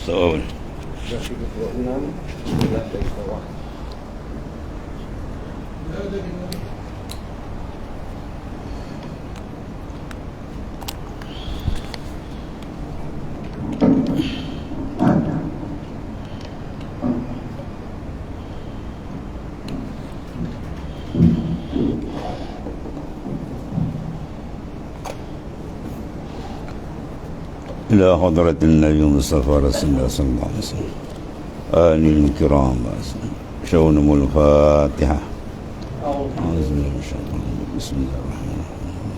So, 36 berat dari bawah. إلى حضرة النبي المصطفى رسول الله صلى الله عليه وسلم آل الكرام شونم الفاتحة أعوذ بالله من الشيطان الرجيم بسم الله الرحمن الرحيم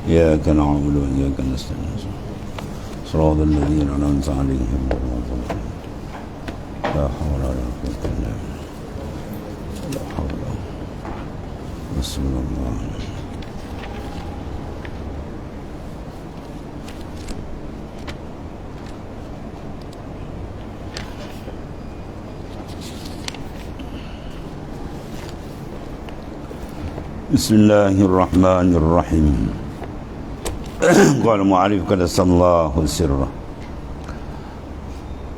إياك نعبد وإياك نستعين صراط الذين أنعمت عليهم غير المغضوب عليهم لا حول ولا قوة إلا بالله لا حول بسم الله. بسم الله الرحمن الرحيم. قال المعرف قدس الله سره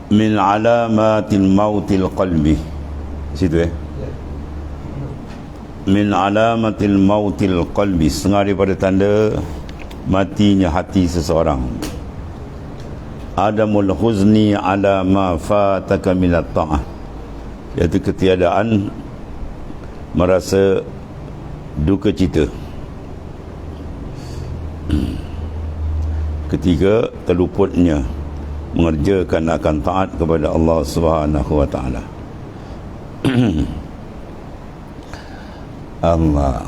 من علامات الموت القلب. Situ min alamatil mautil qalbi, setengah daripada tanda matinya hati seseorang. Adamul huzni ala ma fataka minat ta'ah, iaitu ketiadaan merasa duka cita ketika terluputnya mengerjakan akan taat kepada Allah Subhanahu wa taala. Allah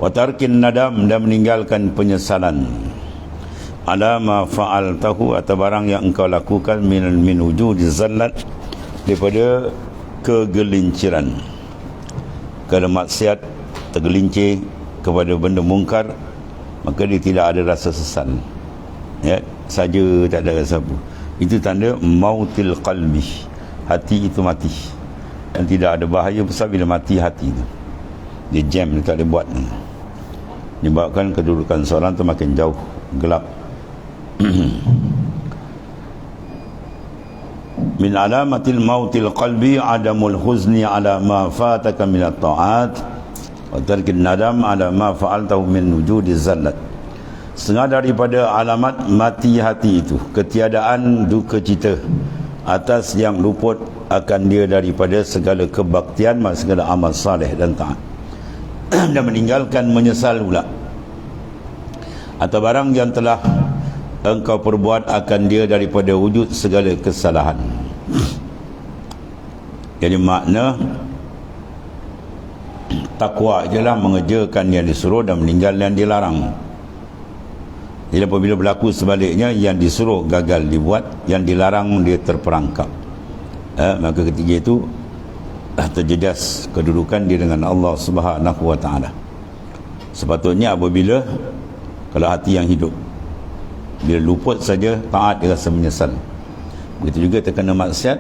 wa tarkin nadam, dan meninggalkan penyesalan ala ma fa'altahu, atau barang yang engkau lakukan min wujudi zallat, daripada kegelinciran. Kalau maksiat tergelincir kepada benda mungkar, maka dia tidak ada rasa sesal, ya, saja tak ada rasa apa. Itu tanda mautil qalbi, hati itu mati. Dan tidak ada bahaya besar bila mati hati itu. Dia jam, dia tak boleh buat. Menyebabkan kedudukan seorang tu makin jauh, gelap. Min alamatil mautil qalbi adamul huzni ala ma fataka minat ta'at wa tarkin nadam ala ma fa'altahu min wujudi zallat. Setengah daripada alamat mati hati itu ketiadaan duka cita atas yang luput akan dia daripada segala kebaktian, segala amal saleh dan taat. Dan meninggalkan menyesal pula atau barang yang telah engkau perbuat akan dia daripada wujud segala kesalahan. Jadi makna takwa jelah mengerjakan yang disuruh dan meninggal yang dilarang. Jadi apabila berlaku sebaliknya, yang disuruh gagal dibuat, yang dilarang dia terperangkap, maka ketika itu terjejas kedudukan dia dengan Allah Subhanahu wa taala. Sepatutnya apabila kalau hati yang hidup, bila luput saja taat dia rasa menyesal. Begitu juga terkena maksiat,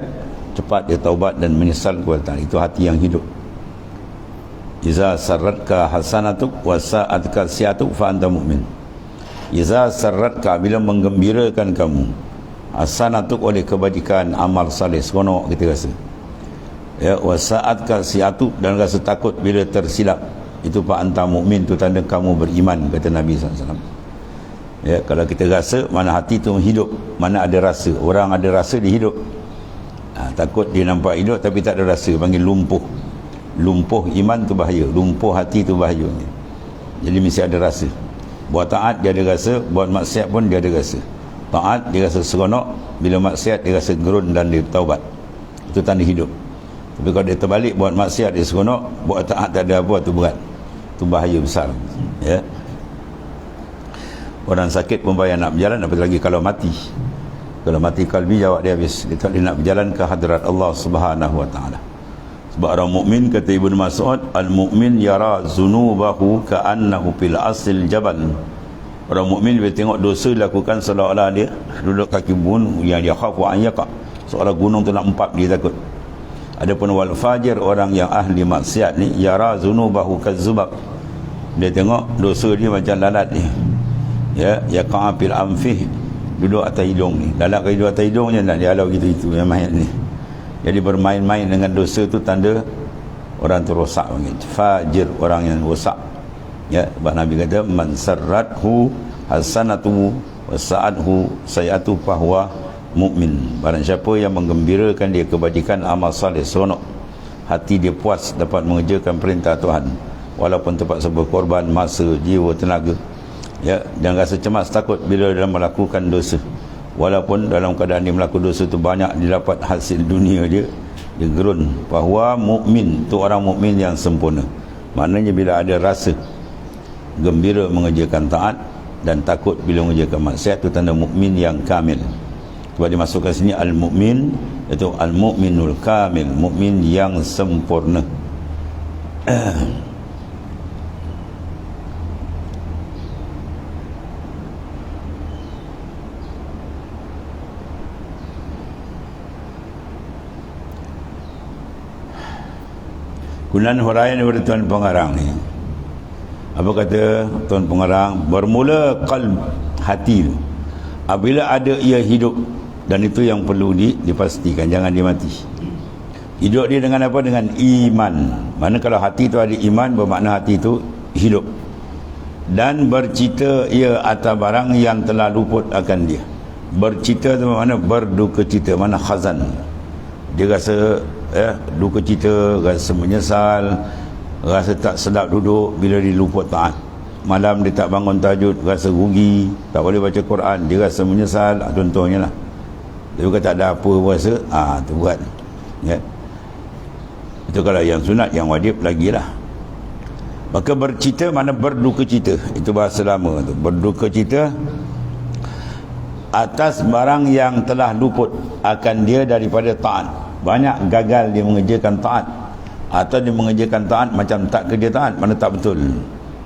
cepat dia taubat dan menyesal kepada taat. Itu hati yang hidup. Iza sarratka hasanatuk wa sa'atka siatuk fa anta mu'min. Iza sarratka, bila menggembirakan kamu, hasanatuk oleh kebajikan amal saleh, seronok kita rasa, ya, wa sa'atka siatuk, dan rasa takut bila tersilap, itu fa anta mu'min, itu tanda kamu beriman, kata Nabi SAW. Ya, kalau kita rasa, mana hati tu hidup, mana ada rasa. Orang ada rasa dia hidup. Takut dia nampak hidup tapi tak ada rasa, panggil lumpuh. Lumpuh iman tu bahaya, lumpuh hati tu bahaya. Jadi mesti ada rasa. Buat taat dia ada rasa, buat maksiat pun dia ada rasa. Taat dia rasa seronok, bila maksiat dia rasa gerun dan dia taubat. Itu tanda hidup. Tapi kalau dia terbalik, buat maksiat dia seronok, buat taat tak ada apa, tu berat. Tu bahaya besar, ya. Orang sakit pun payah nak berjalan, apatah lagi kalau mati. Kalau mati kalbi, jawab dia habis. Dia tak boleh nak berjalan ke hadrat Allah Subhanahu wa taala. Sebab orang mukmin, kata Ibnu Mas'ud, al-mu'min yara zunubahu ka'annahu fil asil jabal. Orang mukmin bila tengok dosa dilakukan, seolah-olah dia duduk kaki gunung, yang dia khafu an yaqa, seolah gunung tu nak empap, dia takut. Adapun wal fajir, orang yang ahli maksiat ni, yara zunubahu kazzubab, dia tengok dosa dia macam lalat ni, ya, yaqa'afil anfih, duduk atas hidung ni. Lalak ke duduk atas hidung je nak dihalau gitu-gitu yang main ni. Jadi bermain-main dengan dosa tu tanda orang tu rosak panggil. Fajir, orang yang rosak. Ya, sebab Nabi kata man sarrathu hasanatu wa sa'athu sayatu fahuwa mukmin. Barang siapa yang menggembirakan dia kebajikan amal soleh, seronok hati dia puas dapat mengerjakan perintah Tuhan, walaupun terpaksa berkorban masa, jiwa, tenaga. Ya, jangan rasa cemas takut bila dalam melakukan dosa, walaupun dalam keadaan dia melakukan dosa tu banyak didapat hasil dunia dia gerun. Bahawa mukmin tu orang mukmin yang sempurna. Maknanya bila ada rasa gembira mengerjakan taat dan takut bila mengerjakan maksiat, tu tanda mukmin yang kamil. Sebab dimasukkan sini al-mukmin, iaitu al-mukminul kamil, mukmin yang sempurna. Kemudian huraian daripada Tuan Pengarang ni, apa kata Tuan Pengarang? Bermula qalb, hati tu, apabila ada ia hidup, dan itu yang perlu dipastikan, jangan dia mati. Hidup dia dengan apa? Dengan iman. Mana kalau hati tu ada iman, bermakna hati tu hidup. Dan bercita ia atas barang yang telah luput akan dia. Bercita tu mana? Berduka cita, mana khazan. Dia rasa duka cita, rasa menyesal, rasa tak sedap duduk bila dia luput taat. Malam dia tak bangun tahajud, rasa rugi, tak boleh baca Quran, dia rasa menyesal, contohnya lah. Dia bukan tak ada apa rasa, tu buat. Ya. Itu kalau yang sunat, yang wajib lagi lah. Maka bercita mana berduka cita, itu bahasa lama tu. Berduka cita atas barang yang telah luput akan dia daripada taat. Banyak gagal dia mengerjakan taat, atau dia mengerjakan taat macam tak kerja taat, mana tak betul,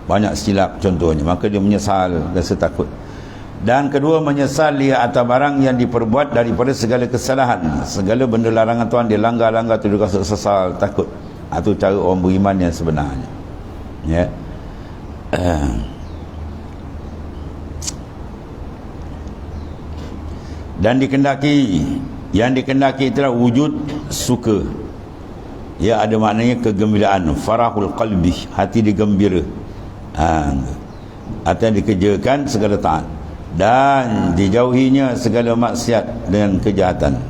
banyak silap contohnya. Maka dia menyesal, rasa takut. Dan kedua, menyesal dia atas barang yang diperbuat daripada segala kesalahan, segala benda larangan Tuhan dia langgar-langgar tu, dia rasa sesal, takut. Itu cara orang beriman yang sebenarnya. Ya. Dan yang dikendaki itulah wujud suka. Ya, ada maknanya kegembiraan, farahul qalbi, hati digembira. Atau dikerjakan segala taat, dan dijauhinya segala maksiat dengan kejahatan.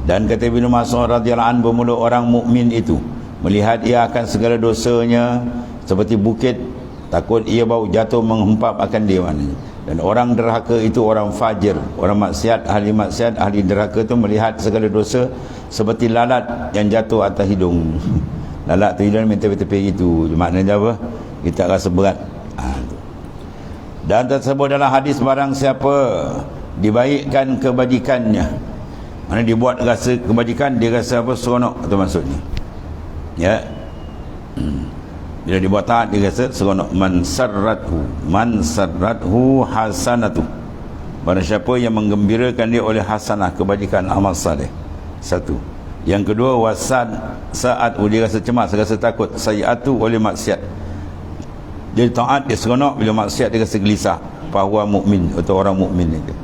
Dan kata Ibnu Mas'ud radhiyallahu anhu, bermula orang mukmin itu melihat ia akan segala dosanya seperti bukit, takut ia bau jatuh menghempap akan dia maknanya. Dan orang derhaka itu orang fajir, orang maksiat, ahli derhaka itu melihat segala dosa seperti lalat yang jatuh atas hidung. Lalat tu hidung tepi-tepi itu, maknanya apa? Kita rasa berat. Dan tersebut dalam hadis, barang siapa dibaikkan kebajikannya, mana dibuat rasa kebajikan, dia rasa apa? Seronok, itu maksudnya. Ya. Bila dibuat taat, dia rasa seronok. Man sarrathu hasanatu, barang siapa yang menggembirakan dia oleh hasanah, kebajikan amal saleh. Satu. Yang kedua, wasad saat dia rasa cemas, rasa takut. Sayiatu oleh maksiat, dia taat dia seronok, bila maksiat dia rasa gelisah. Bahawa mukmin, atau orang mukmin itu.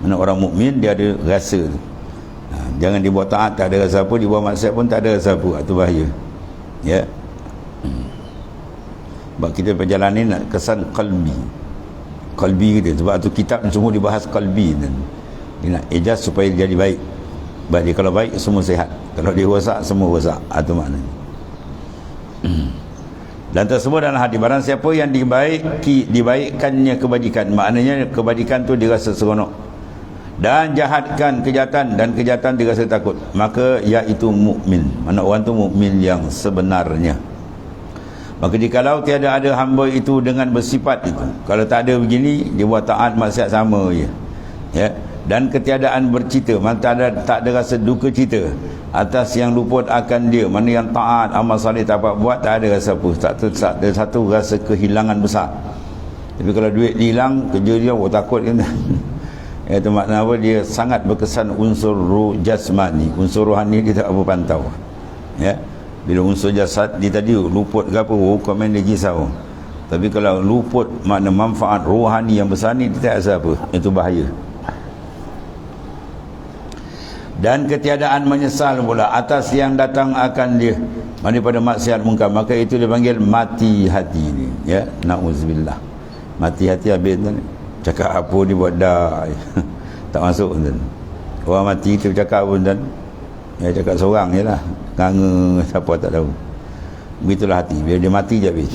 Mana orang mukmin dia ada rasa tu. Jangan dibuat taat tak ada rasa apa, dibuat maksiat pun tak ada rasa apa. Itu bahaya. Ya. Sebab kita perjalanan ni nak kesan qalbi kita. Sebab tu kitab semua dibahas qalbi, dan dia nak ejaz supaya dia jadi baik. Sebab dia kalau baik semua sihat, kalau dia rosak semua rosak. Itu maknanya. Dan tersebut dalam hadis, barang siapa yang dibaikkannya kebajikan, maknanya kebajikan tu dirasa seronok, dan jahatkan kejahatan, dan kejahatan dirasa takut, maka iaitu mukmin. Mana orang tu mukmin yang sebenarnya. Maka jikalau tiada ada hamba itu dengan bersifat itu, kalau tak ada begini, dia buat taat maksiat sama je. Ya. Dan ketiadaan bercita, maka tak ada rasa duka cita atas yang luput akan dia. Mana yang taat, amal saleh tak dapat buat, tak ada rasa apa. Tak ada satu rasa kehilangan besar. Tapi kalau duit hilang, kerja dia takut kan. Itu makna apa? Dia sangat berkesan unsur jasmani, unsur rohani dia tak apa pantau. Ya. Bila unsur jasad dia tadi luput ke apa, komen dia risau. Tapi kalau luput makna manfaat rohani yang besar ni, dia tak rasa apa. Itu bahaya. dan ketiadaan menyesal pula atas yang datang akan dia daripada maksiat mungkar, maka itu dipanggil mati hati ni, ya, na'udzubillah. Mati hati habis tu cakap apa ni buat dah tak masuk tu. Orang mati tu cakap pun dan ya, cakap seorang je lah, nganga siapa tak tahu. Begitulah hati, bila dia mati je habis.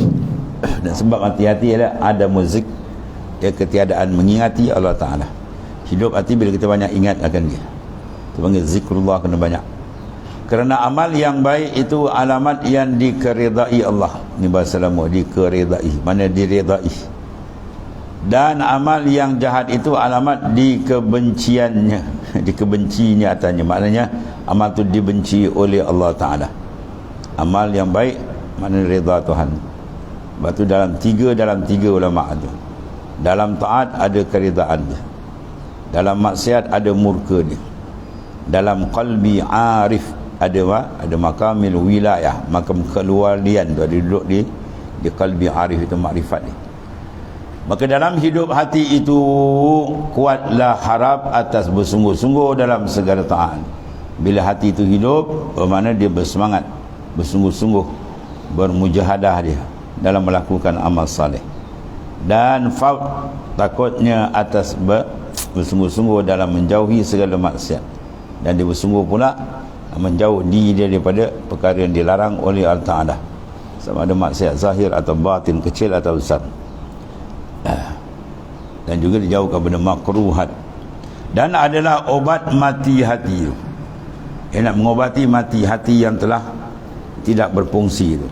Dan sebab mati hati adalah ada muzik, ya, ketiadaan mengingati Allah Ta'ala. Hidup hati bila kita banyak ingat akan dia, itu panggil zikrullah, kena banyak. Kerana amal yang baik itu alamat yang dikeridai Allah. Ini bahasa lama, dikeridai, mana diridai. Dan amal yang jahat itu alamat dikebenciannya, dikebencinya atasnya. Maknanya amal itu dibenci oleh Allah Ta'ala. Amal yang baik maknanya rida Tuhan. Sebab itu dalam tiga ulama itu, dalam taat ada keridaan dia, dalam maksiat ada murka dia, dalam qalbi arif ada makamil wilayah, makam keluardian tu, ada duduk di qalbi arif, itu makrifat dia. Maka dalam hidup hati itu kuatlah harap atas bersungguh-sungguh dalam segala taat. Bila hati itu hidup, bermakna dia bersemangat, bersungguh-sungguh, bermujahadah dia dalam melakukan amal saleh. Dan faut takutnya atas bersungguh-sungguh dalam menjauhi segala maksiat. Dan dia bersungguh pula menjauh diri dia daripada perkara yang dilarang oleh Allah Ta'ala, sama ada maksiat zahir atau batin, kecil atau besar. Dan juga dijauhkan benda makruhat. Dan adalah obat mati hati itu, yang nak mengobati mati hati yang telah tidak berfungsi itu,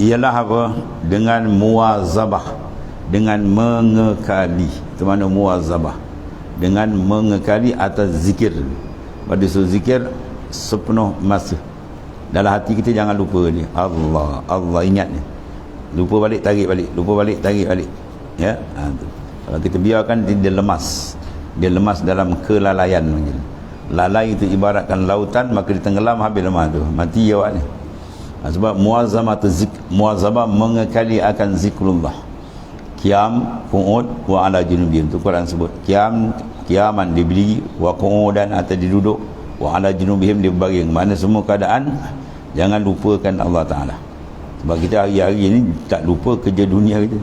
ialah apa? Dengan muwazabah, dengan mengekali. Itu mana muwazabah? Dengan mengekali atas zikir. Pada zikir sepenuh masa. Dalam hati kita jangan lupa ni, Allah, Allah, ingat ni. Lupa balik, tarik balik, lupa balik, tarik balik. Ya, tu. Kalau kita biarkan dia lemas. Dia lemas dalam kelalaian. Lalai itu ibaratkan lautan, maka ditenggelam habis lemah tu, mati awak ni. Sebab muwazabah mengekali akan zikrullah. Qiyam, qu'ud wa ala junubihim, tu Quran sebut. Qiyaman dia berdiri, wa qu'udan atau dia duduk, wa ala junubihim dia berbaring. Mana semua keadaan jangan lupakan Allah Ta'ala. Sebab kita hari-hari ni tak lupa kerja dunia kita.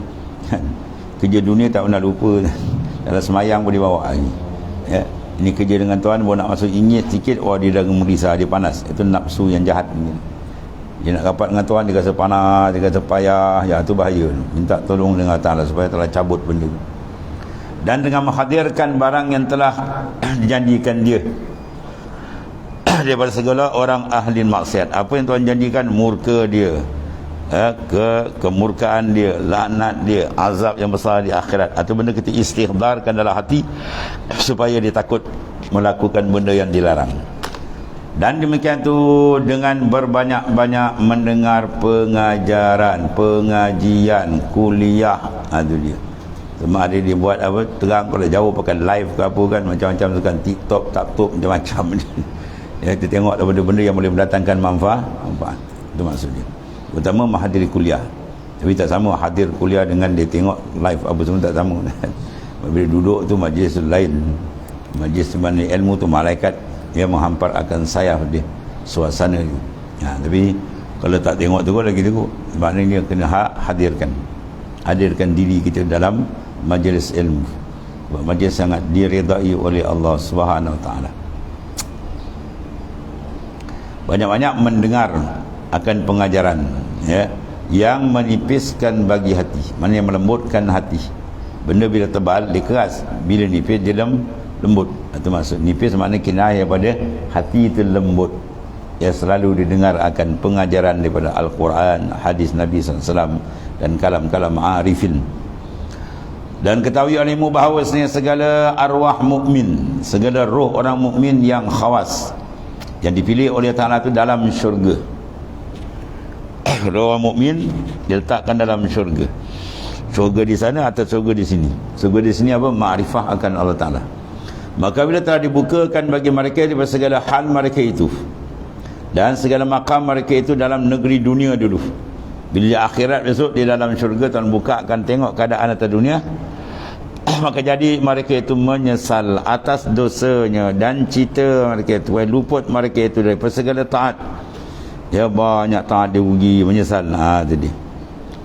Kerja dunia tak pernah lupa. Dalam semayang pun dia bawa lagi. Ya, ini kerja dengan Tuhan, baru nak masuk ingit sikit, dia dah gemerisah, dia panas. Itu nafsu yang jahat ni. Dia nak rapat dengan Tuhan, dia rasa panas, dia rasa payah, ya, itu bahaya. Minta tolong dengan Ta'ala supaya telah cabut benda. Dan dengan menghadirkan barang yang telah dijanjikan dia daripada segala orang ahli maksiat. Apa yang Tuhan janjikan? Murka dia, kemurkaan dia, laknat dia, azab yang besar di akhirat. Atau benda kita istighdarkan dalam hati supaya dia takut melakukan benda yang dilarang. Dan demikian tu dengan berbanyak-banyak mendengar pengajaran, pengajian, kuliah. Itu dia. Semua ada dia buat apa, terang kalau jauh pakai live ke apa kan, macam-macam tu kan, TikTok, macam-macam. Ya, kita tengok benda-benda yang boleh mendatangkan manfaat. Itu maksudnya. Pertama menghadiri kuliah. Tapi tak sama hadir kuliah dengan dia tengok live apa semua, tak sama. Bila duduk tu majlis lain. Majlis mana ilmu tu malaikat yang menghampar akan sayaf dia, suasana dia. Tapi kalau tak tengok tu lagi teruk. Maknanya kena hadirkan diri kita dalam majlis ilmu. Majlis sangat diridai oleh Allah Subhanahu Wa Taala. Banyak-banyak mendengar akan pengajaran, ya, yang menipiskan bagi hati, mana yang melembutkan hati. Benda bila tebal dia keras, bila nipis dia lembut. Itu maksud nipis, makna kinayah pada hati itu lembut. Ya, selalu didengar akan pengajaran daripada Al-Quran, hadis Nabi SAW dan kalam-kalam arifin. Dan ketahui olehmu bahawasanya segala arwah mukmin, segala roh orang mukmin yang khawas, yang dipilih oleh Ta'ala itu dalam syurga. Roh orang mukmin diletakkan dalam syurga. Syurga di sana atau syurga di sini? Syurga di sini apa? Ma'rifah akan Allah Ta'ala. Maka bila telah dibukakan bagi mereka daripada segala hal mereka itu dan segala makam mereka itu dalam negeri dunia dulu, bila akhirat besok di dalam syurga, Tuhan buka akan tengok keadaan atas dunia. Maka jadi mereka itu menyesal atas dosanya dan cita mereka itu, luput mereka itu daripada segala taat. Ya, banyak taat dia rugi, menyesal. Tadi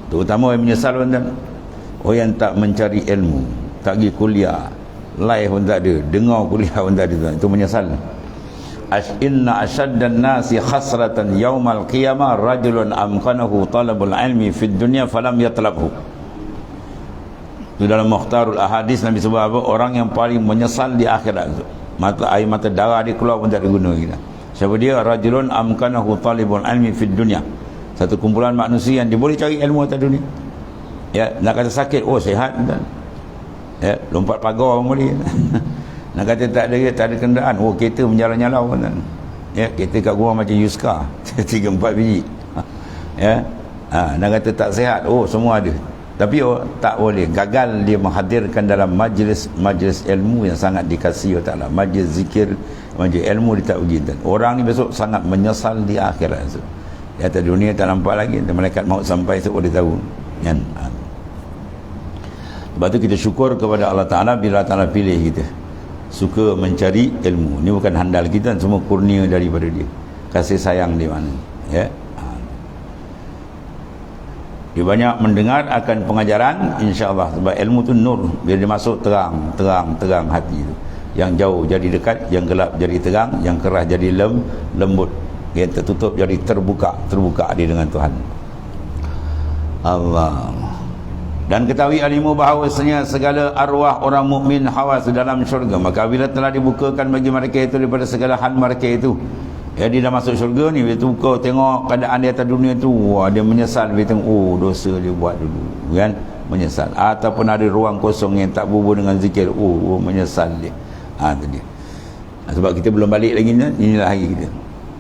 terutama yang menyesal tuan, orang yang tak mencari ilmu, tak pergi kuliah, live pun tak ada, dengar kuliah pun tak ada tuan, itu menyesal. Inna asyaddan nasi khasratan yaumal qiyamah rajulun amkanahu talabul ilmi fid dunya falam yatlabhu. Itu dalam Mukhtarul Ahadis Nabi sebut apa? Orang yang paling menyesal di akhirat itu, air mata darah dia keluar pun tak ada guna kita. Siapa dia? Rajulun amkanahu talibul ilmi fid dunya. Satu kumpulan manusia yang dia boleh cari ilmu atas dunia. Ya, nak kata sakit, oh sihat kan. Ya, lompat pagar pun boleh. Nak kata tak ada kenderaan, oh kereta menjalan-jalan kan. Ya, kereta kat gua macam Yuska 3-4 biji. Ya. Nak kata tak sihat, oh semua ada. Tapi tak boleh, gagal dia menghadirkan dalam majlis ilmu yang sangat dikasihi Allah Ta'ala, majlis zikir, majlis ilmu dia tak pergi. Orang ni besok sangat menyesal di akhirat. Di atas dunia tak nampak lagi, malaikat maut sampai sebab dia tahu kan. Sebab tu kita syukur kepada Allah Ta'ala bila Allah Ta'ala pilih kita suka mencari ilmu. Ni bukan handal kita, semua kurnia daripada dia, kasih sayang dia mana. Ya, dia banyak mendengar akan pengajaran, insya-Allah, sebab ilmu tu nur, bila dia masuk terang hati tu. Yang jauh jadi dekat, yang gelap jadi terang, yang keras jadi lembut, yang tertutup jadi terbuka dia dengan Tuhan. Allah. Dan ketahui alimu bahawasanya segala arwah orang mukmin hawas dalam syurga. Maka bila telah dibukakan bagi mereka itu daripada segala hal mereka itu, ya, dia dah masuk syurga ni, bila tu kau tengok keadaan di atas dunia tu, wah, dia menyesal, dia tengok, oh dosa dia buat dulu kan, menyesal. Ataupun ada ruang kosong yang tak berhubung dengan zikir, oh menyesal dia. Tadi. Sebab kita belum balik lagi ni, inilah hari kita.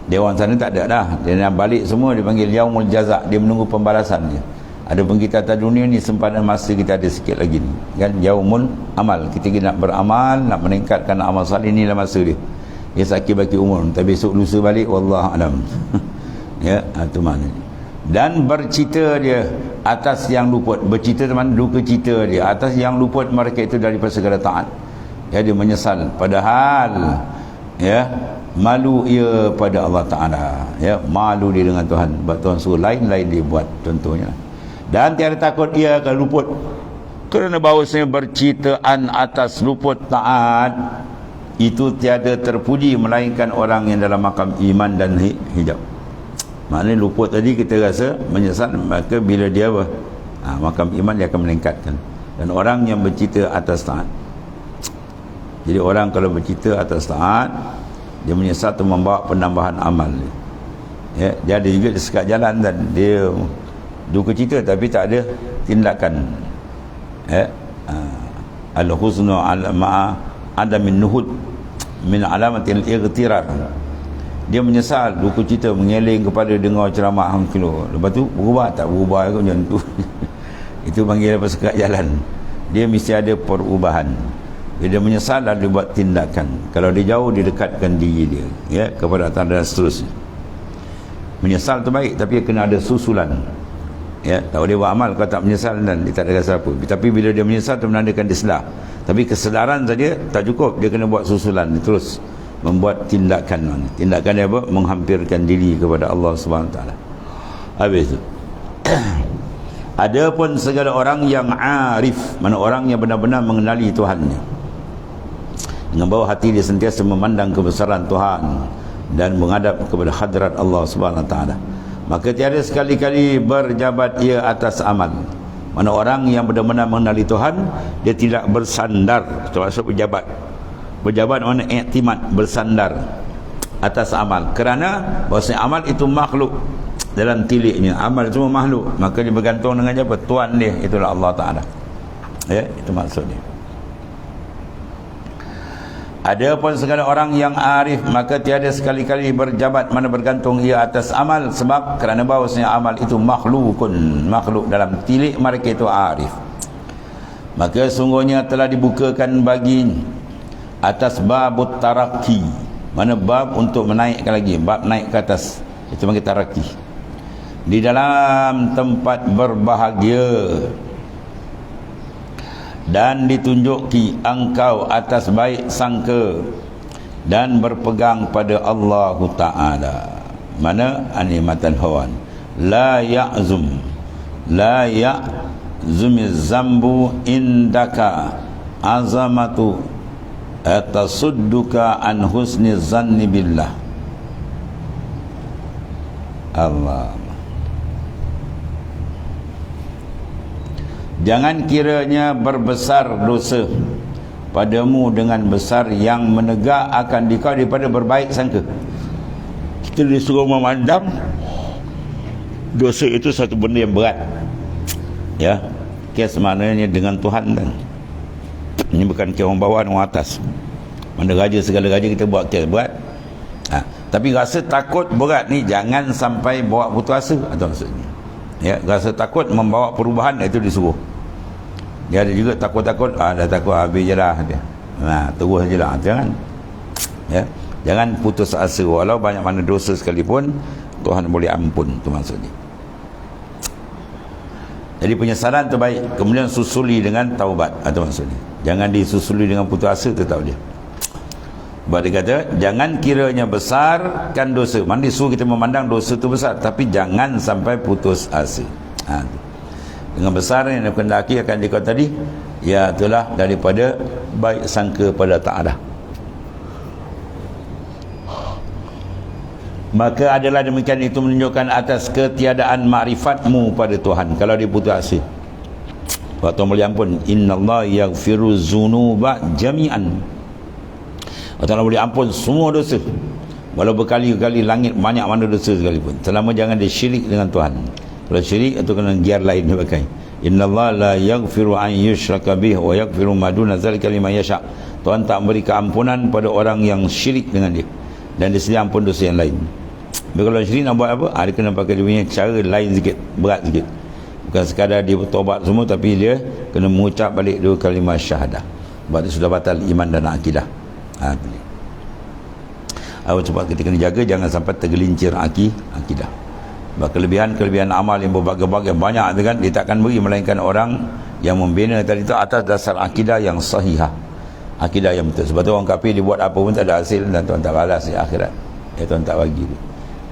Dewan sana tak ada dah, dia nak balik semua, dia panggil yaumul jazak, dia menunggu pembalasan dia. Ada pun kita atas dunia ni sempadan masa kita ada sikit lagi ni kan, yaumul amal, kita nak beramal, nak meningkatkan amal salih, inilah masa dia. Ya, sakit baki umur, tapi besok lusa balik, wallahu alam. Ya, itu mana. Dan bercita dia atas yang luput, bercita teman, duka cita dia atas yang luput mereka itu daripada segala taat. Ya, dia menyesal, padahal ya malu ia pada Allah Ta'ala. Ya, malu dia dengan Tuhan, sebab Tuhan suruh lain-lain dia buat contohnya. Dan tiada takut ia akan luput, kerana bahawasanya bercitaan atas luput taat itu tiada terpuji melainkan orang yang dalam makam iman dan hijab. Maknanya luput tadi kita rasa menyesal, maka bila dia makam iman dia akan meningkatkan. Dan orang yang bercita atas taat, jadi orang kalau bercita atas taat, dia menyesal tu membawa penambahan amal. Ya, dia ada juga di sekat jalan dan dia duka cita tapi tak ada tindakan. Ya, al-huznu ala ma'a adamin nuhud min alamatil ightirar. Dia menyesal, duka cita, mengeling kepada dengar ceramah hang kilo. Lepas tu berubah tak berubah ke macam tu. Itu panggil apa, sekat jalan. Dia mesti ada perubahan. Dia menyesal lalu buat tindakan. Kalau dia jauh, dia dekatkan diri dia, ya, kepada Allah dan seterusnya. Menyesal tu baik, tapi kena ada susulan. Ya, tak boleh buat amal kalau tak menyesal dan dia tak ada rasa apa. Tapi bila dia menyesal, itu menandakan dia sedar. Tapi kesedaran saja tak cukup, dia kena buat susulan, dia terus membuat tindakan. Tindakan dia apa? Menghampirkan diri kepada Allah Subhanahu Wa Taala. Habis itu. Adapun segala orang yang arif, mana orang yang benar-benar mengenali Tuhannya, dengan bawah hati dia sentiasa memandang kebesaran Tuhan dan menghadap kepada hadrat Allah Subhanahu Wa Taala, maka tiada sekali-kali berjabat ia atas amal. Mana orang yang benar-benar mengenali Tuhan, dia tidak bersandar, termasuk berjabat. Berjabat mana iktimad, bersandar atas amal. Kerana bahawasanya amal itu makhluk dalam tiliknya, amal semua makhluk, maka dia bergantung dengan siapa? Tuhan dia, itulah Allah Ta'ala. Ya, itu maksudnya. Adapun segala orang yang arif, maka tiada sekali-kali berjabat mana bergantung ia atas amal, sebab kerana bahawasanya amal itu makhlukun, makhluk dalam tilik mereka itu arif. Maka sungguhnya telah dibukakan bagi atas babut taraki, mana bab untuk menaikkan lagi, bab naik ke atas, itu panggil taraki. Di dalam tempat berbahagia dan ditunjuki engkau atas baik sangka dan berpegang pada Allah Ta'ala. Mana animatan hawan la ya'zum zambu indaka azamatu atasudduka an husni zanni billah. Allah, jangan kiranya berbesar dosa padamu dengan besar yang menegak akan dikau daripada berbaik sangka. Kita disuruh memandang dosa itu satu benda yang berat, ya, kes maknanya dengan Tuhan kan. Ini bukan kes orang bawah dan orang atas. Mana raja, segala raja kita buat kes berat. Tapi rasa takut berat ni jangan sampai bawa putus asa, atau maksudnya, ya, rasa takut membawa perubahan, itu disuruh. Dia ada juga takut-takut, dah takut habis je lah dia. Terus je lah, jangan, ya, jangan putus asa. Walau banyak mana dosa sekalipun, Tuhan boleh ampun, tu maksudnya. Jadi penyesalan terbaik, kemudian susuli dengan taubat, atau maksudnya. Jangan disusuli dengan putus asa, tu tahu dia. Sebab dia kata, jangan kiranya besarkan dosa. Mana disuruh kita memandang dosa tu besar, tapi jangan sampai putus asa. Dengan besar yang dikendaki akan dikau tadi, ya itulah daripada baik sangka pada Ta'ala. Maka adalah demikian itu menunjukkan atas ketiadaan makrifatmu pada Tuhan. Kalau dia putus asa, waktu mulia ampun, innallaha yaghfiru dzunuba jami'an. Allah Ta'ala boleh ampun semua dosa, walau berkali-kali langit banyak mana dosa sekalipun, selama jangan dia syirik dengan Tuhan. Kalau syirik itu kena giar lain dia pakai. Innallaha la yaghfiru an yushraka bih wa yaghfiru ma duna dzalika liman yasha. Tuhan tak memberi keampunan pada orang yang syirik dengan dia, dan dia sedia ampun dosa yang lain. Tapi kalau syirik nak buat apa? Dia kena pakai dia punya cara lain sikit, berat sikit. Bukan sekadar dia bertobat semua, tapi dia kena mengucap balik 2 kalimah syahadah. Sebab dia sudah batal iman dan akidah. Cepat kita kena jaga jangan sampai tergelincir akidah. Sebab kelebihan amal yang berbagai-bagai banyak tu kan, dia takkan beri melainkan orang yang membina tadi tu atas dasar akidah yang sahihah, akidah yang betul. Sebab tu orang kafir dia buat apa pun tak ada hasil, dan Tuhan tak balas di akhirat, Tuhan tak bagi dia.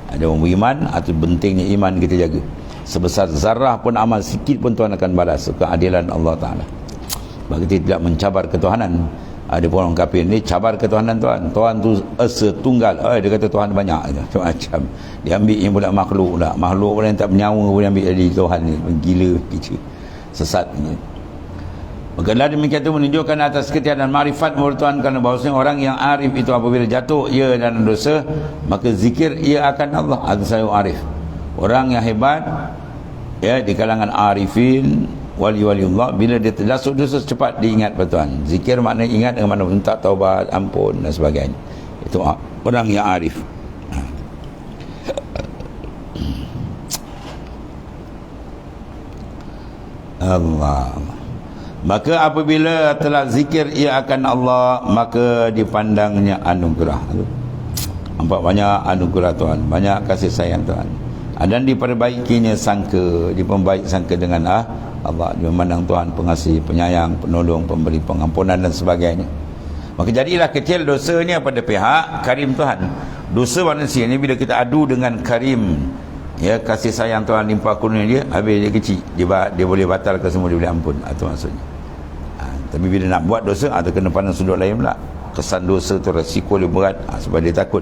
Ada orang beriman, atau pentingnya iman kita jaga. Sebesar zarah pun amal sikit pun Tuhan akan balas, keadilan Allah Ta'ala. Sebab kita tidak mencabar ketuhanan. Ada pun orang kafir ni cabar ketuhanan Tuhan. Tuhan tu esa tunggal. Dia kata Tuhan banyak, macam dia ambil yang budak makhluk pula. Makhluk pula yang tak bernyawa boleh ambil jadi Tuhan ni. Gila gitu, sesat ni. Maka demikian itu menunjukkan atas ketiadaan makrifat menurut Tuhan, kerana bahawasanya orang yang arif itu apabila jatuh ia dalam dosa, maka zikir ia akan Allah. Ada saya arif, orang yang hebat, ya, di kalangan arifin, wali-waliullah, bila dia terjatuh dosa cepat diingat pada Tuhan. Zikir maknanya ingat dengan mana minta taubat, ampun dan sebagainya. Itu orang yang arif. Allah. Maka apabila telah zikir ia akan Allah, maka dipandangnya anugerah. Nampak banyak anugerah Tuhan, banyak kasih sayang Tuhan. Dan diperbaikinya sangka, diperbaik sangka dengan Allah, memandang Tuhan pengasih, penyayang, penolong, pemberi pengampunan dan sebagainya. Maka jadilah kecil dosanya pada pihak karim Tuhan. Dosa manusia ni bila kita adu dengan karim, ya, kasih sayang Tuhan limpah kurnia dia, habis dia kecil, dia boleh batalkan semua, dia boleh ampun, itu maksudnya. Tapi bila nak buat dosa, ada kena pandang sudut lain pula. Kesan dosa tu resiko dia berat, sebab dia takut.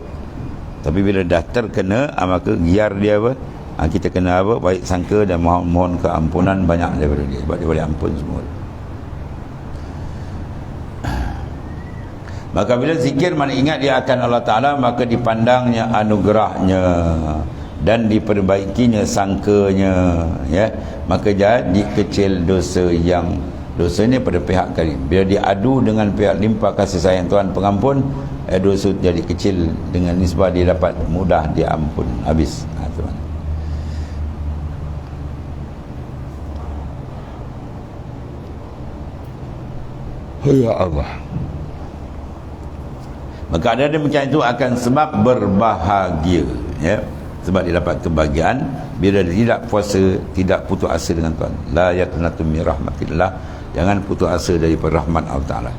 Tapi bila dah terkena, maka giar dia apa? Kita kena apa? Baik sangka dan mohon keampunan banyak daripada dia, sebab dia boleh ampun semua. Maka bila zikir mana ingat dia akan Allah Ta'ala, maka dipandangnya anugerahnya dan diperbaikinya sangkanya, ya. Maka jadi kecil dosa yang dosanya pada pihak karim. Bila diadu dengan pihak limpah kasih sayang Tuhan pengampun, dosa jadi kecil dengan nisbah dia dapat mudah dia ampun habis. Tuhan. Ya Allah. Maka ada demikian itu akan sebab berbahagia, ya. Sebab dia dapat kebahagiaan bila dia tidak puasa, tidak putus asa dengan Tuhan. La yaqnatu min rahmatillah Jangan putus asa daripada rahmat Allah Ta'ala.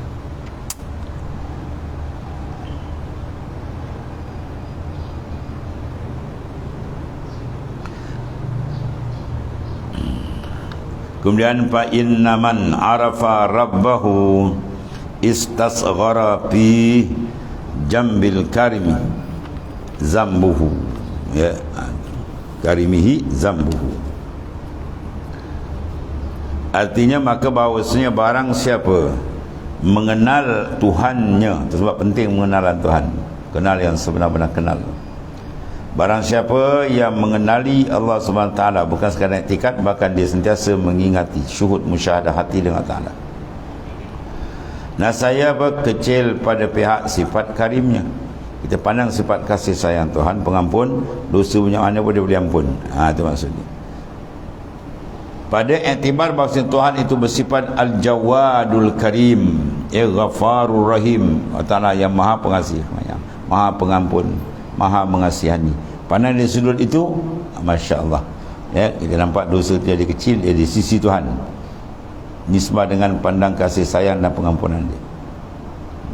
Kemudian fa inna man arafa rabbahu istasghara fi jambil karimi zambuhu, ya, karimihi zambuhu. Artinya maka bahawasanya barang siapa mengenal Tuhannya, itu sebab penting mengenalan Tuhan, kenal yang sebenar-benar kenal. Barang siapa yang mengenali Allah SWT, bukan sekadar iktikad, bahkan dia sentiasa mengingati, syuhud musyahadah hati dengan Ta'ala. Nah, saya berkecil pada pihak sifat karimnya. Kita pandang sifat kasih sayang Tuhan, pengampun, dosa punya mana pun dia boleh ampun. Itu maksudnya. Pada iktibar bahawa Tuhan itu bersifat Al-Jawadul Karim, Ghafarur Rahim, Allah Ta'ala yang maha pengasih, maha pengampun, maha mengasihani. Pandang dari sudut itu, Masya Allah, ya, kita nampak dosa jadi kecil, dia di sisi Tuhan, nisbah dengan pandang kasih sayang dan pengampunan dia.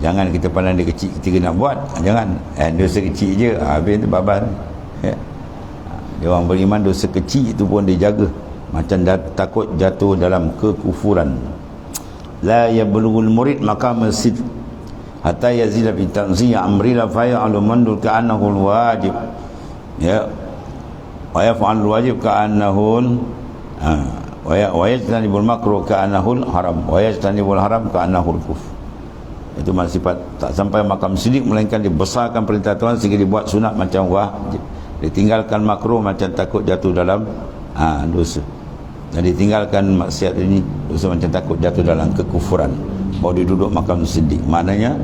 Jangan kita pandang dia kecil, kita nak buat, jangan, dosa kecil je, habis tu baban, ya. Dia orang beriman, dosa kecil itu pun dia jaga, macam takut jatuh dalam kekufuran. La yablughul murid maqam sidq hatta yazila fi tanzih amrila fa ya'lamu mandul ka'annahu al-wajib, ya, wa yaf'al al-wajib ka'annahu wa yajtanibul makruh ka'annahu al-haram wa yajtanibul haram ka'annahu al-kufr. Itu maksud sifat tak sampai makam siddiq, melainkan dibesarkan perintah Tuhan sehingga dibuat sunat macam wajib, ditinggalkan makruh macam takut jatuh dalam dosa, dan ditinggalkan maksiat ini dosa macam takut jatuh dalam kekufuran. Baru dia duduk makam siddiq. Maknanya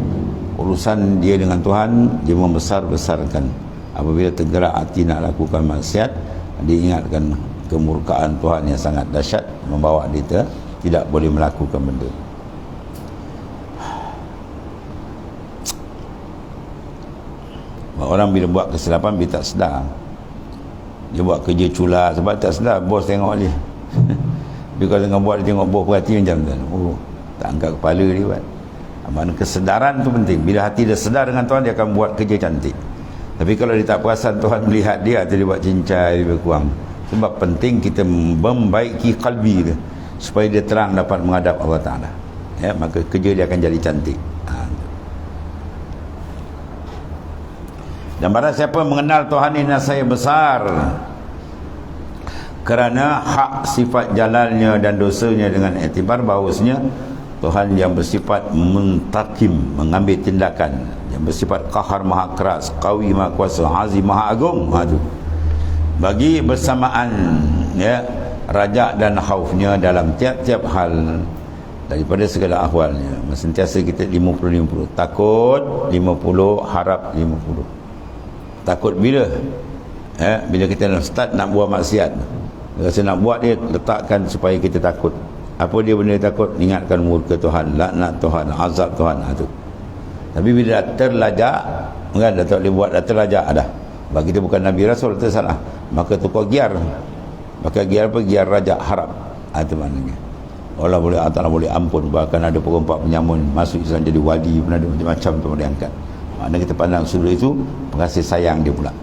urusan dia dengan Tuhan dia membesar-besarkan. Apabila tergerak hati nak lakukan maksiat, dia ingatkan kemurkaan Tuhan yang sangat dahsyat, membawa dia tidak boleh melakukan benda. Orang bila buat kesilapan, dia tak sedar, dia buat kerja cula sebab tak sedar bos tengok dia. Dia kalau tengah buat, dia tengok bos perhati macam tu, tak angkat kepala dia buat. Mana kesedaran tu penting. Bila hati dia sedar dengan Tuhan, dia akan buat kerja cantik. Tapi kalau dia tak perasan Tuhan melihat dia, atau dia buat cincai, lebih kurang. Sebab penting kita membaiki kalbi dia, supaya dia terang dapat menghadap Allah Ta'ala, ya, maka kerja dia akan jadi cantik. Dan barang siapa mengenal Tuhan ini saya besar, kerana hak sifat jalalnya dan dosanya, dengan iktibar bahawasanya Tuhan yang bersifat muntakim, mengambil tindakan, yang bersifat qahar, maha keras, qawi, maha kuasa, azim, maha agung. Bagi bersamaan, ya, rajak dan khaufnya dalam tiap-tiap hal daripada segala ahwalnya. Sentiasa kita 50-50, takut 50, harap 50. Takut bila? Bila kita nak start nak buat maksiat, rasa nak buat, dia letakkan supaya kita takut. Apa dia benda takut? Ingatkan murka Tuhan, laknat Tuhan, azab Tuhan. Tapi bila dah terlajak, kan, dah tak boleh buat, dah terlajak dah. Sebab kita bukan Nabi Rasul, tersalah, maka tukar giar. Maka giar apa? Giar rajak, harap. Itu maknanya Allah boleh, Allah boleh ampun. Bahkan ada perempuan penyamun masuk Islam jadi wali pun ada, macam-macam tu boleh angkat. Maknanya kita pandang sudut itu pengasih sayang dia pula.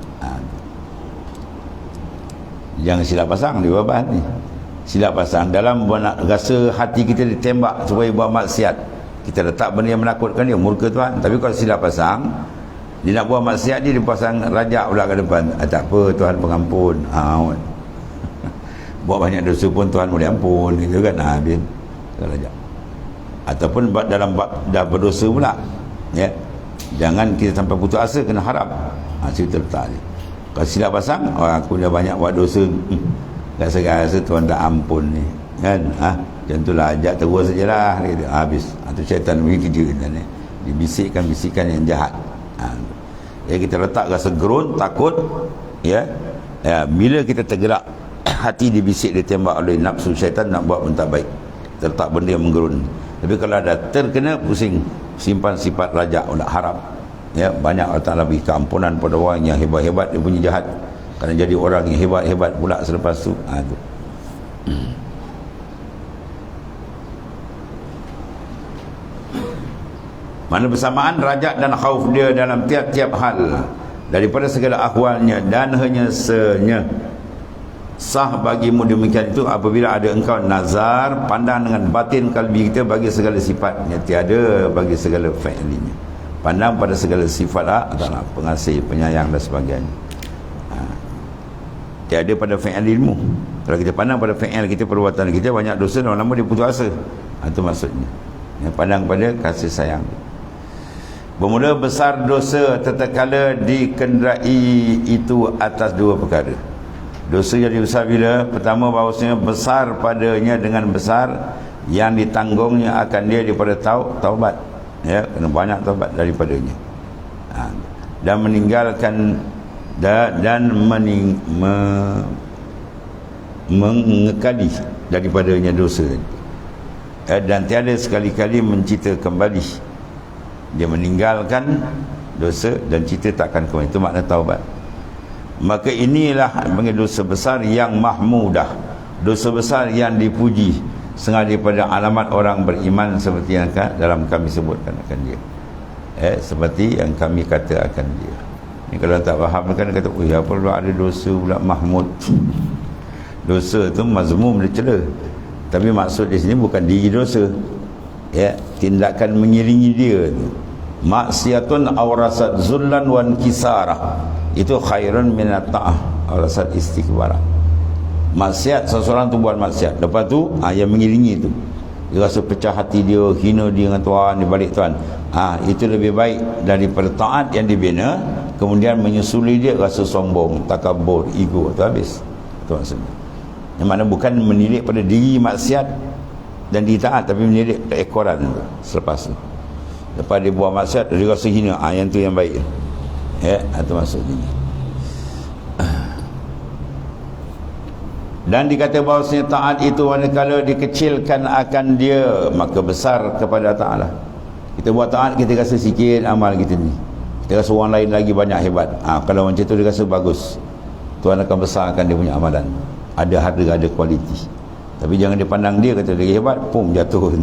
Jangan silap pasang di bawah ni. Silap pasang dalam rasa hati kita ditembak supaya buat maksiat, kita letak benda yang menakutkan dia, murka Tuhan. Tapi kalau silap pasang, dia nak buat maksiat, dia pasang rajak pula ke depan. Tak apa, Tuhan pengampun. Buat banyak dosa pun Tuhan boleh ampun, gitu kan. Habis rajak. Ataupun dalam bab dah berdosa pula, ya, jangan kita sampai putus asa, kena harap. Cerita letak dia. Kalau silap pasang, aku dah banyak buat dosa, rasa Tuhan tak ampun ni, kan. Macam itulah, ajak terus sajalah, habis. Atau syaitan begitu je, dibisikkan bisikan yang jahat. Jadi kita letak rasa gerun, takut, ya. Bila kita tergerak, hati dibisik, ditembak oleh nafsu syaitan nak buat benda tak baik, kita letak benda yang menggerun. Tapi kalau ada terkena, pusing, simpan sifat rajak, nak harap, ya. Banyak Allah Ta'ala beri keampunan pada orang yang hebat-hebat, dia punya jahat, kerana jadi orang yang hebat-hebat pula selepas tu. Mana bersamaan rajak dan khauf dia dalam tiap-tiap hal daripada segala ahwalnya, dan hanya sah bagimu demikian itu apabila ada engkau nazar, pandang dengan batin kalbi kita bagi segala sifatnya, tiada bagi segala fi'linya. Pandang pada segala sifat Allah, pengasih, penyayang dan sebagainya. Tiada pada fi'il ilmu. Kalau kita pandang pada fi'il kita, perbuatan kita, banyak dosa, lama-lama dia putus asa. Itu maksudnya. Pandang pada kasih sayang. Bermula besar dosa tatkala dikenderai itu atas dua perkara. Dosa jadi besar bila? Pertama, bahawasanya besar padanya dengan besar yang ditanggungnya akan dia daripada taubat. Ya, kena banyak taubat daripadanya. Dan meninggalkan dan mengekali daripadanya dosa. Dan tiada sekali-kali mencita kembali. Dia meninggalkan dosa dan cita takkan kembali. Itu makna taubat. Maka inilah dosa besar yang mahmudah, dosa besar yang dipuji, setengah daripada alamat orang beriman, seperti yang dalam kami sebutkan akan dia, seperti yang kami kata akan dia. Ini kalau tak faham kan kata, oh ya perlu ada dosa pula mahmud. Dosa tu mazmum, dia cela. Tapi maksud di sini bukan diri dosa, tindakan mengiringi dia tu. Maksiatun awrasat zullan wan kisarah, itu khairun minat ta'ah awrasat istikbarah. Maksiat, seseorang tu buat maksiat, lepas tu yang mengiringi tu, dia rasa pecah hati dia, hina dia dengan Tuhan, di balik Tuhan, itu lebih baik daripada taat yang dibina, kemudian menyusuli dia rasa sombong, takabur, ego, tu habis. Itu maksudnya. Yang mana bukan menilik pada diri maksiat dan ditaat, tapi menilik keekoran tu, selepas tu. Lepas dia buat maksiat, dia rasa hina, yang tu yang baik. Itu maksudnya. Dan dikata bahawasanya taat itu manakala dikecilkan akan dia, maka besar kepada Ta'ala. Kita buat taat, kita rasa sikit amal kita ni, kita rasa orang lain lagi banyak hebat. Kalau macam tu dia rasa bagus, Tuhan akan besarkan dia punya amalan. Ada harga, ada kualiti. Tapi jangan dipandang dia kata dia hebat, pum jatuh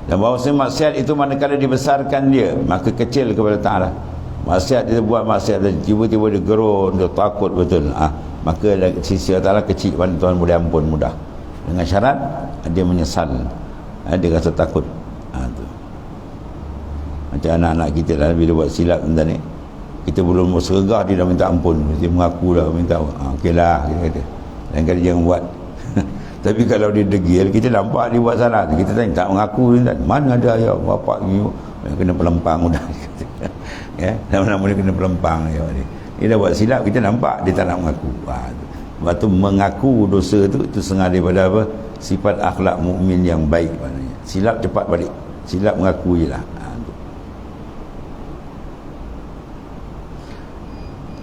dan bahawasanya maksiat itu manakala dibesarkan dia, maka kecil kepada Ta'ala. Maksiat dia buat maksiat dan tiba-tiba dia gerun, dia takut betul, maka sisi Allah kecil pada Tuhan boleh ampun mudah, dengan syarat dia menyesal, dia rasa takut. Tu. Macam anak-anak kita lah, bila buat silap ni, kita belum sergah dia dah minta ampun, dia mengaku dah minta, okey lah, kita kata lain kali jangan buat. Tapi kalau dia degil, kita nampak dia buat salah, kita tanya, tak mengaku, mana ada ayah bapak ni kena pelempang dah. Nama-nama dia kena pelempang dia dah buat silap, kita nampak dia tak nak mengaku. Sebab tu mengaku dosa tu, itu setengah daripada apa? Sifat akhlak mukmin yang baik maknanya. Silap cepat balik, silap mengaku je lah.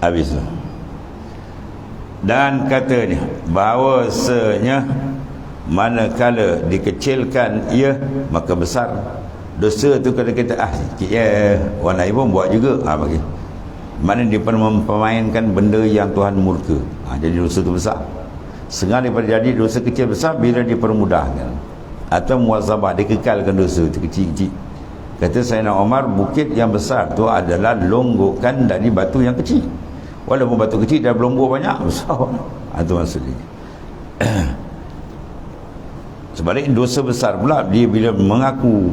Habis tu. Dan katanya bahawasanya manakala dikecilkan ia, maka besar dosa tu. Kalau kita orang lain pun buat juga, bagi mana dia pernah mempermainkan benda yang Tuhan murka, jadi dosa tu besar. Setengah daripada jadi dosa kecil besar bila dipermudahkan atau muazabah, dikekalkan dosa tu kecil-kecil. Kata Sayyidina Umar, bukit yang besar tu adalah longgokan dari batu yang kecil. Walaupun batu kecil dah berlombok banyak, besar. Itu maksudnya. Sebaliknya dosa besar pula dia bila mengaku,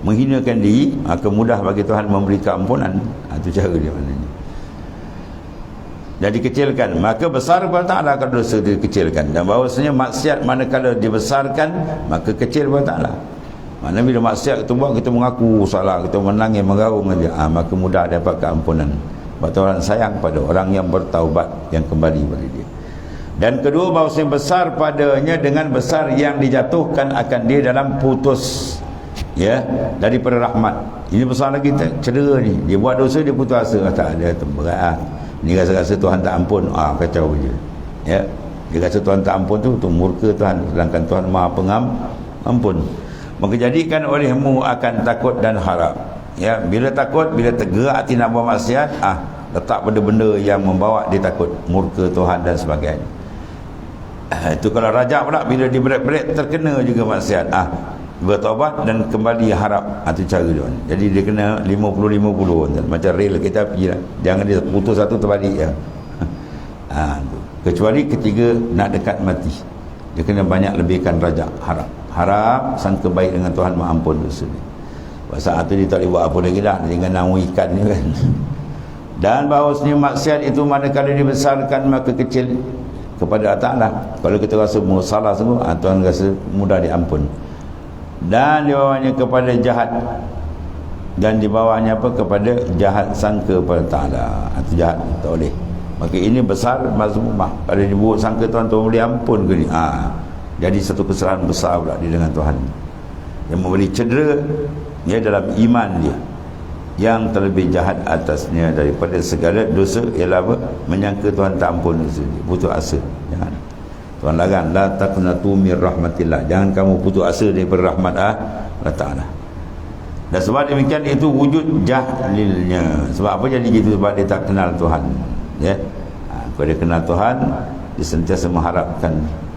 menghinakan diri, maka mudah bagi Tuhan memberi keampunan. Itu cara dia maknanya. Jadi kecilkan, maka besar kepada Ta'ala kalau dosa dikecilkan. Dan bahawasanya maksiat manakala dibesarkan, maka kecil kepada Ta'ala. Mana bila maksiat kita buat, kita mengaku salah, kita menangis, mengarung saja, maka mudah dapat keampunan. Sebab Tuhan sayang pada orang yang bertaubat, yang kembali kepada dia. Dan kedua, bahawasanya besar padanya dengan besar yang dijatuhkan akan dia dalam putus daripada rahmat. Ini besar lagi cedera ni. Dia buat dosa, dia putus asa, tak ada temberat. Ni rasa-rasa Tuhan tak ampun, kacau je. Dia rasa Tuhan tak ampun tu murka Tuhan, sedangkan Tuhan Maha Pengampun. Maka jadikan olehmu akan takut dan harap. Bila takut, bila tergerak hati nak buat maksiat, letak pada benda yang membawa dia takut, murka Tuhan dan sebagainya. Itu kalau rajak pula, bila dia berat-berat terkena juga maksiat, bertaubat dan kembali harap. Itu cara dia. Jadi dia kena 50-50 macam rel kereta api lah. Jangan dia putus satu terbalik ya. Kecuali ketiga nak dekat mati, dia kena banyak lebihkan rajak harap sangka baik dengan Tuhan, mengampun dosa dia. Saat itu dia tak boleh buat apa lagi dah, tinggal naung ikan ni kan. Dan bahawasanya maksiat itu manakala dibesarkan maka kecil kepada Allah Ta'ala. Kalau kita rasa salah sungguh, Tuhan rasa mudah diampun. Dan di bawahnya kepada jahat, dan di bawahnya apa, kepada jahat sangka pada Ta'ala. Itu jahat, tak boleh. Maka ini besar mazmumah. Kalau dibuat sangka Tuhan boleh ampun ke ni, jadi satu kesalahan besar pula dia dengan Tuhan, yang memberi cedera dia dalam iman dia, yang terlebih jahat atasnya daripada segala dosa ialah apa? Menyangka Tuhan tak ampun dosa dia. Putus asa. Jangan. Tuhan larang, la taqnatu mir rahmatillah, jangan kamu putus asa daripada rahmat Allah Ta'ala. Dan sebab demikian itu wujud jahlilnya. Sebab apa jadi gitu? Sebab dia tak kenal Tuhan ya. Kalau dia kenal Tuhan, dia sentiasa mengharapkan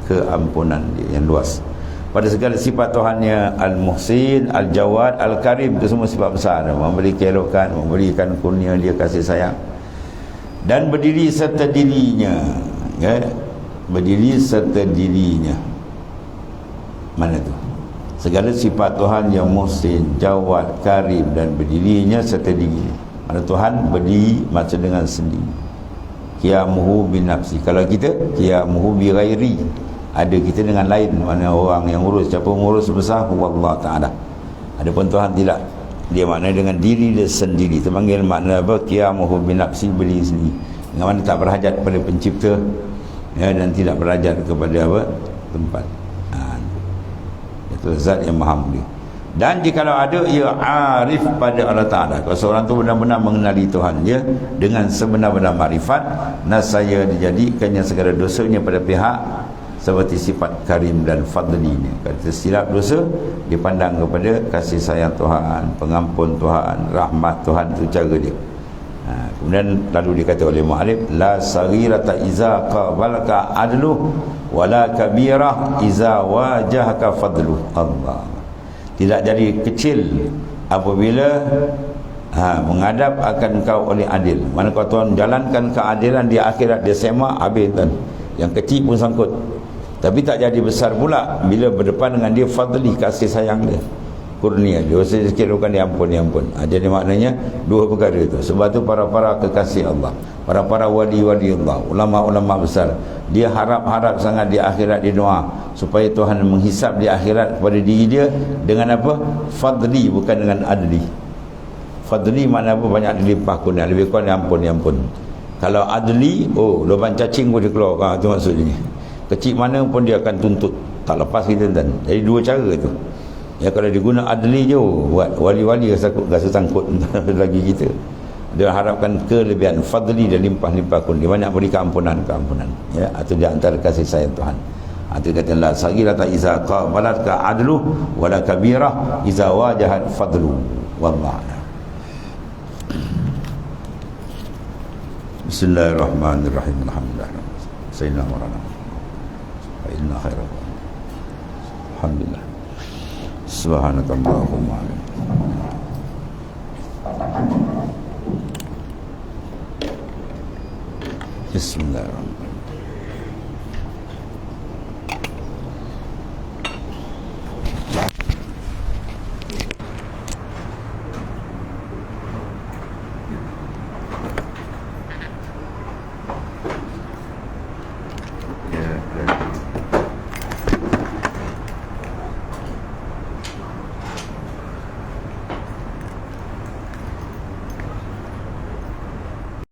keampunan dia yang luas pada segala sifat Tuhannya. Al-Muhsin, Al-Jawad, Al-Karim, itu semua sifat besar, memberi keelokan, memberikan kurnia dia, kasih sayang. Dan berdiri serta dirinya ya. Berdiri serta dirinya, mana tu? Segala sifat Tuhan yang Muhsin, Jawad, Karim, dan berdirinya serta diri. Mana Tuhan berdiri macam dengan sendiri. Qiyamuhu bin nafsi. Kalau kita qiyamuhu bi ghairi, ada kita dengan lain. Mana orang yang urus, siapa mengurus besar? Allah Ta'ala. Adapun Tuhan tidak. Dia maknanya dengan diri dia sendiri. Terpanggil makna apa? Qiyamuhu bin nafsi, berdiri sendiri. Dengan mana tak berhajat pada pencipta ya, dan tidak berhajat kepada apa? Tempat. Itu zat yang maha mulia. Dan jikalau ada, ia arif pada Allah Ta'ala. Kalau seorang tu benar-benar mengenali Tuhan dia dengan sebenar-benar makrifat, nasaya dijadikannya segala dosanya pada pihak seperti sifat karim dan fadlinya. Kalau tersilap dosa, dipandang kepada kasih sayang Tuhan, pengampun Tuhan, rahmat Tuhan. Itu cara dia. Kemudian lalu dikata oleh mu'alif, la saghirata iza qabalaka adluh wala kabirah iza wajahaka fadluh. Allah, tidak jadi kecil apabila menghadap akan kau oleh adil. Mana kau Tuhan jalankan keadilan di akhirat, dia semak habis kan. Yang kecil pun sangkut. Tapi tak jadi besar pula bila berdepan dengan dia fadli, kasih sayang dia, kurnia dia, dosa sikit bukan diampun. Jadi maknanya dua perkara itu. Sebab tu para kekasih Allah, para wali-wali Allah, ulama-ulama besar, dia harap sangat di akhirat, di doa supaya Tuhan menghisap di akhirat kepada diri dia dengan apa? Fadli, bukan dengan adli. Fadli makna apa? Banyak dilimpah kurnia, lebih kurang diampun. Kalau adli, lubang cacing pun dia keluar. Itu maksudnya. Kecil mana pun dia akan tuntut, tak lepas kita dan. Jadi dua cara tu. Ya, kalau diguna adli je, buat wali-wali rasa sangkut lagi kita. Dia harapkan kelebihan fadli dan limpah-limpah kun. Dia banyak beri keampunan. Ya, atau di antara kasih sayang Tuhan. Itu kata la sagirata iza qabalatka adlu wala kabirah iza wajahat fadlu. Wallahu. Bismillahirrahmanirrahim. Alhamdulillah. Sayyidina Maulana. Fa inna khairan. Alhamdulillah. Subhanakallahumma Bismillahirrahmanirrahim.